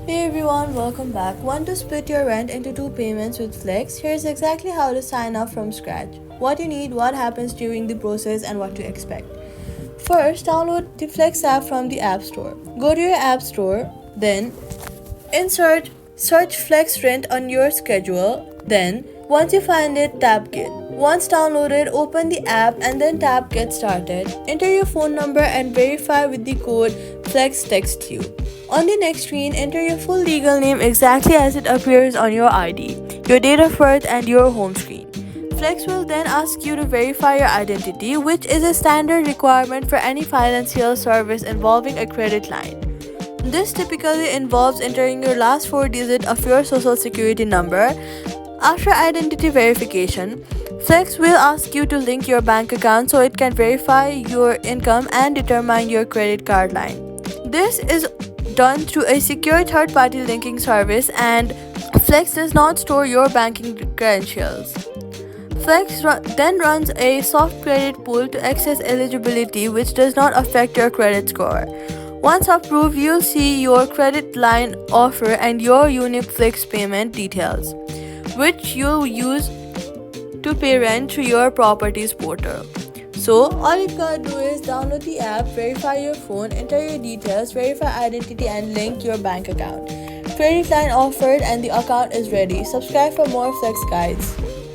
Hey everyone, welcome back. Want to split your rent into two payments with Flex? Here's exactly how to sign up from scratch. What you need, what happens during the process, and what to expect. First, download the Flex app from the App Store. Go to your App Store, then insert search Flex Rent on your schedule. Then, once you find it, tap Get. Once downloaded, open the app and then tap Get Started. Enter your phone number and verify with the code Flex Text You. On the next screen, enter your full legal name exactly as it appears on your ID, your date of birth, and your home screen. Flex will then ask you to verify your identity, which is a standard requirement for any financial service involving a credit line. This typically involves entering your last four digits of your social security number. After identity verification, Flex will ask you to link your bank account so it can verify your income and determine your credit card line. This is done through a secure third party linking service, and Flex does not store your banking credentials. Then runs a soft credit pool to access eligibility, which does not affect your credit score. Once approved, you'll see your credit line offer and your unique Flex payment details, which you'll use to pay rent through your properties portal. So, all you gotta do is download the app, verify your phone, enter your details, verify identity, and link your bank account. Credit line offered, and the account is ready. Subscribe for more Flex guides.